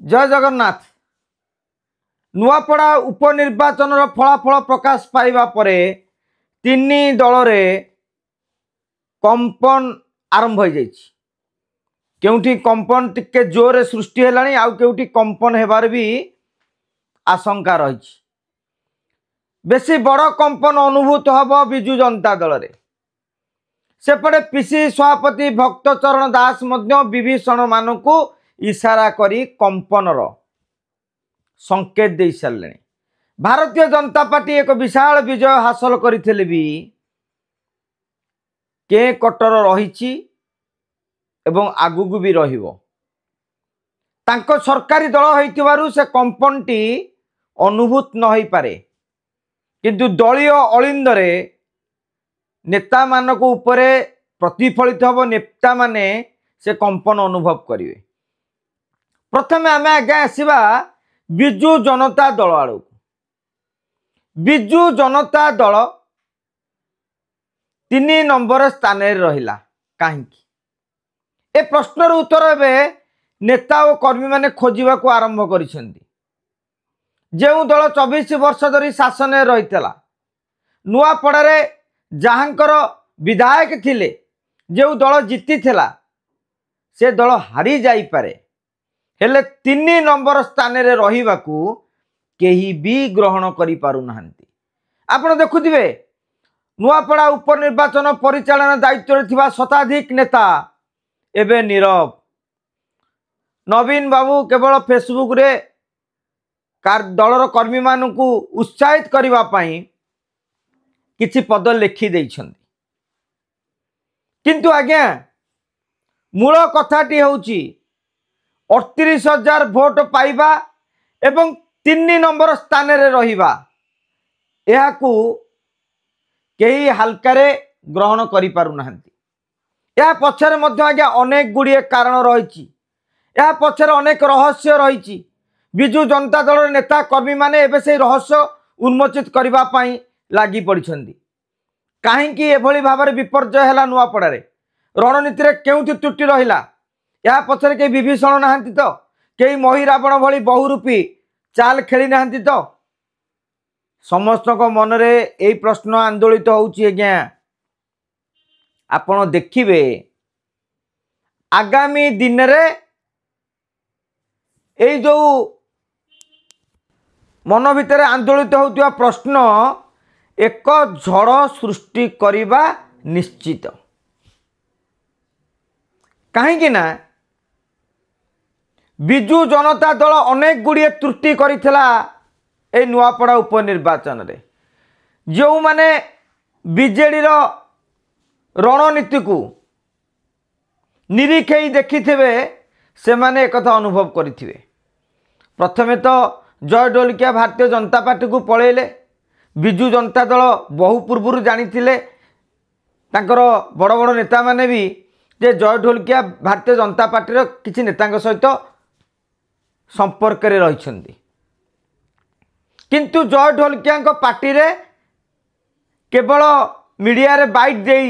जय जगन्नाथ। नुआपड़ा उपनिर्वाचन फलाफल प्रकाश पाइबा परे तीन दल रे कंपन आरंभ हो जाइछि। केउठी कंपन टिके जोर सृष्टि हेलानी आउ केउठी कंपन हेबार भी आशंका रही। बेसी बड़ कंपन अनुभूत हब बिजु जनता दल रे। सेपटे पीसी सभापति भक्तचरण दास मध्य विभीषण मानकु इशारा करी कंपनर संकेत दे सारे। भारतीय जनता पार्टी एक विशाल विजय हासिल करथिले भी के कटर रही एवं आगुगु भी रहिबो। तांको सरकारी दल होइतिबारु से कंपनटी अनुभूत न होई पारे, किंतु दलीय अलिंदरे नेता मानक उपरे प्रतिफलित हब। नेता माने से कंपन अनुभव करिवे। प्रथमे आमे आगे आसीबा बिजु जनता दल आड़ू। बिजु जनता दल 3 नंबर स्थान रहिला कहीं। ए प्रश्नर उत्तर एबे नेता और कर्मी माने खोजिबा को आरंभ करिसेंती। जेउ दल 24 वर्ष धरी शासन रहितला, नुआपड़ारे जहाँकर विधायक थिले, जो दल जीती थिला से दल हारी जाई पारे, हेले 3 नंबर स्थान रे रहिबाकू केही भी ग्रहण करि पारु नाहंती। आपण देखुथिबे नुआपड़ा उपनिर्वाचन परिचालन दायित्व रे थिबा शताधिक नेता एबे नीरव। नवीन बाबू केवल फेसबुक रे दलर कर्मी मानकू उत्साहित करिबा पई किछि पद लिखि दैछन्ति। किंतु आज्ञा मूल कथाटी होउची 38,000 भोट पाइबा एवं 3 नंबर स्थान रे रहिबा, एहाकू केही हल्कारे ग्रहण करि पारु नाहंती। या पछरे मध्य आज्ञा अनेक गुड़िए कारण रहिछि। या पछरे अनेक रहस्य रहिछि। बिजु जनता दल नेता कर्मी माने एबे से रहस्य उन्मोचित करिबा पई लागी पड़िछन्ति। काहेकि एभली भाबरे विपर्जय हैला नुआपड़ारे? रणनीति रे केउथि त्रुटि रहिला? या पछरे के विभीषण नाहंती तो? केही मही रावण भली बहुरूपी चाल खेली नाहंती तो? समस्त को मनरे एई प्रश्न आंदोलित होउची। आज्ञा आपण देखिबे आगामी दिन रे एई जो मन भितर आंदोलित होउतिबा प्रश्न एक झड़ सृष्टि करिबा निश्चित। कहीं ना बिजु जनता दल अनेक गुड़िए त्रुटि करिथिला ए नुआपड़ा उपनिर्वाचन रे। जो माने बीजेडी रो रणनीति को निरीक्षे देखिथिबे से माने एक कथा अनुभव करिथिबे। प्रथमे तो जय ढोलकिया भारतीय जनता पार्टी को पळेले। बिजु जनता दल बहु पूर्व जानिथिले, तांकर बड़ बड़ नेता माने भी जे जय ढोलकिया भारतीय जनता पार्टी रो किछि नेतांक सहित संपर्क रे रहिछन्ती। किंतु जय ढोलकिया पार्टी रे केवल मीडिया रे बाइट देई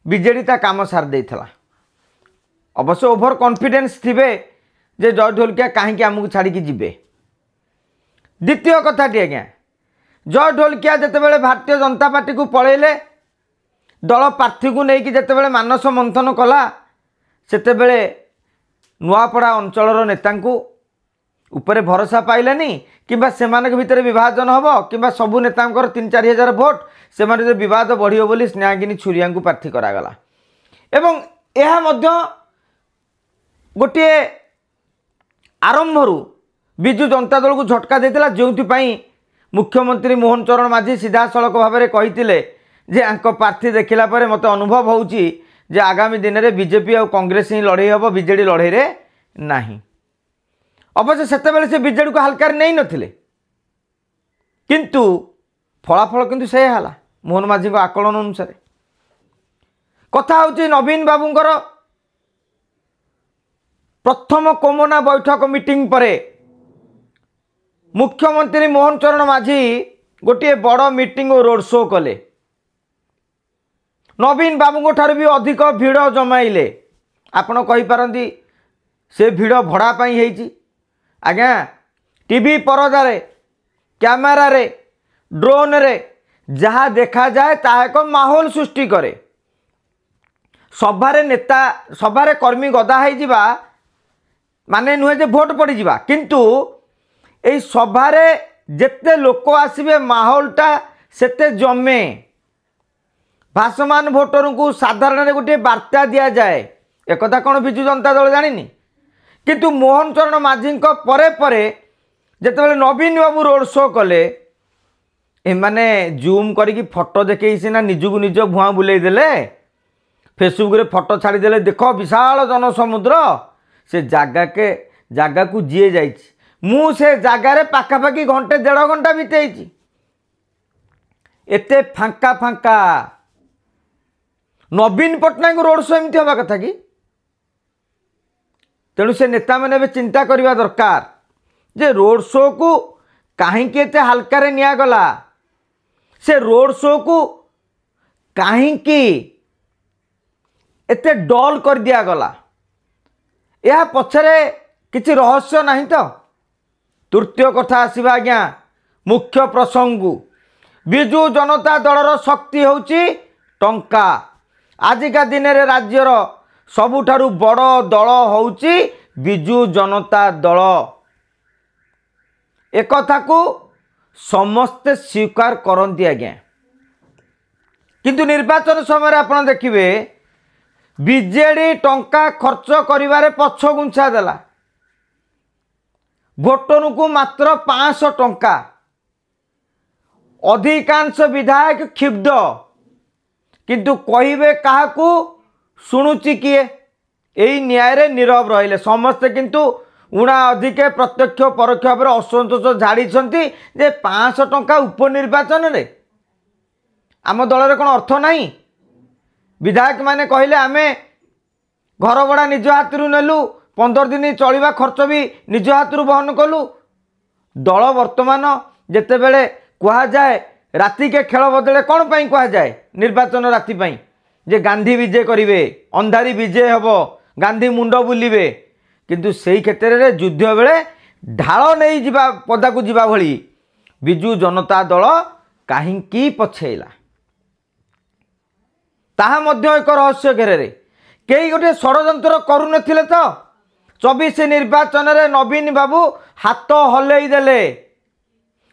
बीजेडी ता काम सार देइथला। अवश्य ओभर कॉन्फिडेंस थिबे जे जय ढोलकिया काहेकि आमको छाड़ी की जिबे। द्वितीय कथाटी आज्ञा, जय ढोलकिया जेतेबेले भारतीय जनता पार्टी को पळेले, दल प्रार्थी को लेकिन जेतेबेले मानस मंथन कला, सेतेबेले नुआपड़ा अंचलर नेतांकू उपरे भरोसा पाइलानी किंबा सेमानक भितर विभाजन हबो किंबा सबु नेतांकर 3-4 हजार भोट सेमाने जो विवाद बढ़ियो बोली स्नेहागिनी छुरिया को प्रार्थी करागला। एवं यह मध्य गोटे आरंभरू बिजु जनता दल को झटका देथिला, जोंथिपाई मुख्यमंत्री मोहन चरण माझी सीधा सड़क भाव में कही जे आंक प्रार्थी देखला पर मत अनुभव होउची जे आगामी दिन में बीजेपी और कांग्रेस ही लड़े हम, बीजेडी लड़े रे नहीं। अवश्य सेतेबेले से बीजेडी को हल्का नहीं नथिले, किंतु फलाफल किंतु से हला मोहन माझी को आकलन अनुसार। कथा होउची नवीन बाबूंकर प्रथम कोमना बैठक मीटिंग परे मुख्यमंत्री मोहन चरण माझी गोटे बड़ मीटिंग और रोड शो कले। नवीन बाबू ठार भी अधिक भिड़ जमाइले। आपण कही पारंती से भिड़ भड़ा पाई हेची, आज्ञा टीवी परदार कैमेरा रे ड्रोन रे जहाँ देखा जाए ता एक माहौल सृष्टि करे सभारे नेता सभारे कर्मी गदा हो माने नुहे जे भोट पड़ जा किंतु यही सभारे जेते लोक आसबे माहौलटा सेते जमे भाषमान भोटर को साधारण गोटे बार्ता दि जाए एक कौन विजु जनता दल जानी किंतु मोहन चरण माझी परे परे जिते नवीन बाबू रोड शो कले एमाने जूम करके फोटो देखे सीना निजू निज भुआ बुले देले फेसबुक रे फोटो छाड़ीदे देख विशाल जनसमुद्र से जगह को जीए जा से जगार पाखापाखि घंटे 1.5 घंटा बीते एते फांका फांका नवीन पट्टनायक रोड शो एमती हवा कथा कि तेणु से नेता मैंने चिंता करने दरकार जे रोड शो को कहीं हल्कार निगला से रोड शो को कहीं एते डल कर दिगला यह पछरे किसी रहस्य नहीं तो तृतीय कथा आसवा आज्ञा मुख्य प्रसंग विजु जनता दलर शक्ति होची टंका आजिका दिन रे राज्यर सबुठारु बड़ दल होची विजु जनता दल एक कथा को समस्ते स्वीकार करती आज्ञा किंतु निर्वाचन समय आपन देखिए बीजेडी टंका खर्च करिवारे पछ गुंछा देला भोटर को मात्र 500 टंका अधिकांश विधायक क्षिब्ध किंतु कहिबे काहाकू शुणुची किए यही न्याय रे नीरव रहिले समस्ते किंतु उणा अधिके प्रत्यक्ष परोक्ष भाव असंतोष झाड़ी जे 500 टंका उपनिर्वाचन रे आम दल रे कोन अर्थ नहीं विधायक माने कहले आमे घर भड़ा निज हाथरू नेलु 15 दिन चलवा खर्च भी निज हाथरू बहन कलु दल वर्तमान जेते बेले कहा जाए राति के खेल बदले कौन पाई कहा जाए निर्वाचन राति पाई जे गांधी विजय करिवे अंधारी विजय हब गांधी मुंड बुलिबे किंतु सेही क्षेत्र में युद्ध बेले ढाल नहीं जिबा पदा को जिबा भली विजु जनता दल काहींकी पछेला ताहा मध्य एक रहस्य घेरे कई गोटे षड़यंत्र करुनथिले तो 24 निर्वाचन रे नवीन बाबू हाथ हलई देले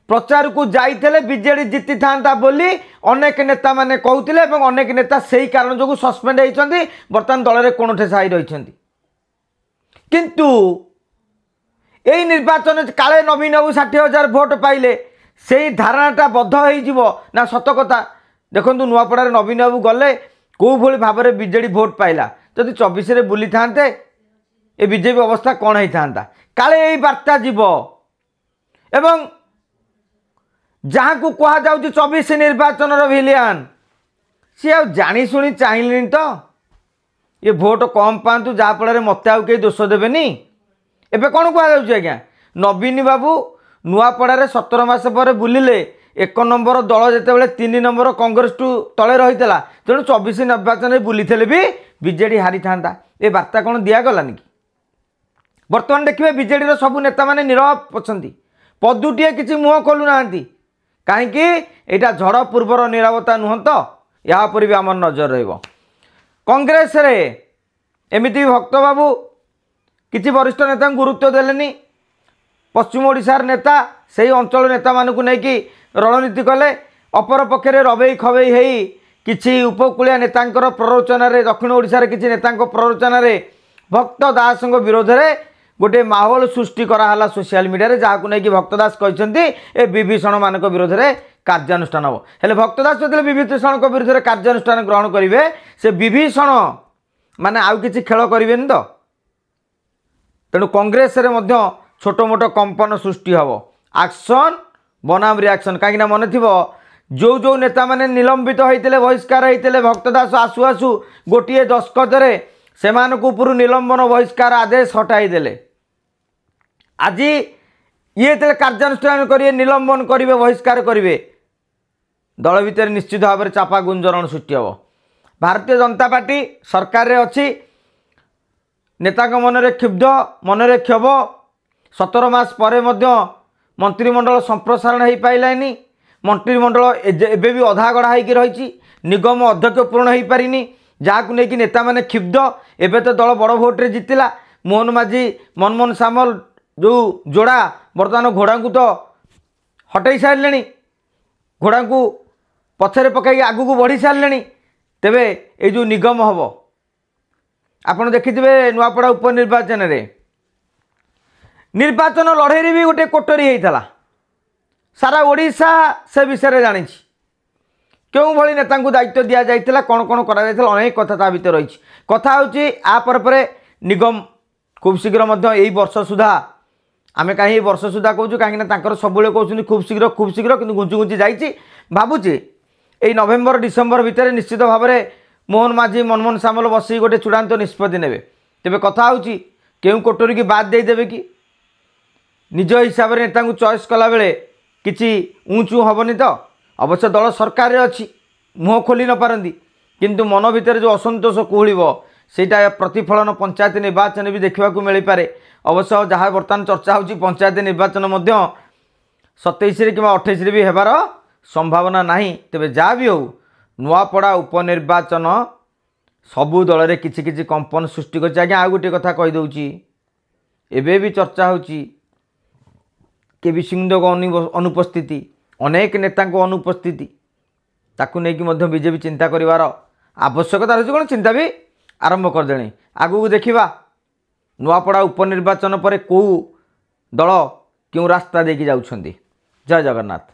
प्रचार को जाइए बीजेडी जीति था बोली अनेक नेता माने कहते एवं अनेक नेता सही कारण जो सस्पेंड होती बर्तमान दल में कोणठे साई रही किंतु यही निर्वाचन काले नवीन बाबू 60,000 भोट पाइले से धारणाटा बद्ध हो ना सत कथा देखो नुआपड़ा नवीन बाबू गले कौ भली भाव में बीजेडी भोट पाइला जदि 24 रे बुली थांते ए बीजेपी अवस्था कौन होता काले यही बार्ता जीव एवं जहाँ को कह जा 24 निर्वाचन भिलियान सी आ जानी शुणी चाहिए तो ये भोट कम पातु जहाँफल मत आउ कहीं दोष देवेनि एबे कौन कह आज्ञा नवीन बाबू नुआपड़ा 17 मास पर बुलिले 1 नंबर दल जिते 3 नंबर कांग्रेस टू तले रही तेणु 24 निर्वाचन बुली भी बीजेडी हारी था ये बार्ता कौन दिगलानी कि बर्तमान देखिए बीजेडी सबू नेता मैंने नीरव अच्छा पदुटे किसी मुह खोलुना कहीं झड़ पूर्वर नीरवता नुह तो यापर भी आम नजर कांग्रेस रे एमती भक्त बाबू किसी वरिष्ठ नेता गुरुत्व देलेनी पश्चिम ओडिशार नेता से अंचल नेता मानक नहीं रणनीति कले अपर पक्षे रबई खबई हो किसी उपकूलिया नेता प्ररोचन दक्षिण ओडिशार किसी नेता प्ररोचन भक्त दास विरोध में गोटे माहौल सृष्टि कराला सोशल मीडिया रे जहाँ को नहीं भक्त दास कहते ए विभीषण मान विरोध में कार्यानुष्ठान हम हेले भक्त दास जो विभीषण विरोध में कार्यानुष्ठान ग्रहण करेंगे से विभीषण माने आउ किसी खेल करेंगे तो तेणु कांग्रेस रे मध्य छोट मोट कंपन सृष्टि हम एक्शन बनाम रिएक्शन कहीं मन थी जो जो नेता मैंने निलंबित होते बहिष्कार होते भक्त दास आसु आसु गोटे दस्खत से उपर निलंबन बहिष्कार आदेश हटाई देले आज ये कार्यानुष्ठान करेंगे निलंबन करेंगे बहिष्कार करेंगे दल भितर निश्चित भाव में चापा गुंजरण सृष्टि हम भारतीय जनता पार्टी सरकार रे अच्छी नेता मन में क्षुब्ध मन में क्षोभ 17 मास पर मंत्रिमंडल संप्रसारण हो पाइलानी। मंत्रिमंडल एबे भी अधा गढ़ा होगी रही। निगम अध्यक्ष पूर्ण हो पारिनी, जहाँ नहीं कि नेता मैंने क्षुब्ध। एबे तो दल बड़ भोट्रे जीतिला। मोहन माझी मनमोहन सामल जो जोड़ा बर्तमान घोड़ा को तो हटई सारे, घोड़ा को पछरे पकई आगू को बढ़ी सारे। तेबे ये जो निगम हम आपड़ देखिए नुआपड़ा उपनिर्वाचन रे निर्वाचन लड़ई भी गोटे कोटरी होता। सारा ओडिशा से विषय जानी क्यों भली नेता दायित्व दि जाता, कौन कौन करा अनेक कथा ता भर रही। कथा होपर निगम खूब शीघ्र यही वर्ष सुधा आम कहीं वर्ष सुधा कहूँ कहीं सब कहते खूब शीघ्र कि घुंची घुंची जाइए। भावुचे यही नवेम्बर डिसेम्बर भितर निश्चित भाव में मोहन माझी मनमोहन सामल बस गोटे चूड़ांत निष्पत्ति ने। तेरे कथा हों कोटरी की बाद देदेवे कि निज हिसाब से नेता चॉइस कला बेले किसी ऊँचू हेनी। तो अवश्य दल सरकार अच्छी मुह खोली न पारती, किंतु मन भितर जो असंतोष कुहब सेटा प्रतिफलन पंचायत निर्वाचन भी देखा मिल पारे। अवश्य जहाँ बर्तमान चर्चा हो पंचायत निर्वाचन 27 कि 28 भी होबार संभावना नहीं। तेबे जहाँ भी हो नुआपड़ा उपनिर्वाचन सबू दल में किसी किसी कंपन सृष्टि कर। आज्ञा आ गोटे कथा कहीदे एबे भी चर्चा होची केबी सिंह अनुपस्थिति, अनेक नेता अनुपस्थिति ताकू नहीं बीजेपी चिंता करिवार आवश्यकता रही। कौन चिंता भी आरंभ करदे। आगू को देखा नुआपड़ा उपनिर्वाचन पर कौ दल क्यों रास्ता देखी जाउछंदी। जय जगन्नाथ।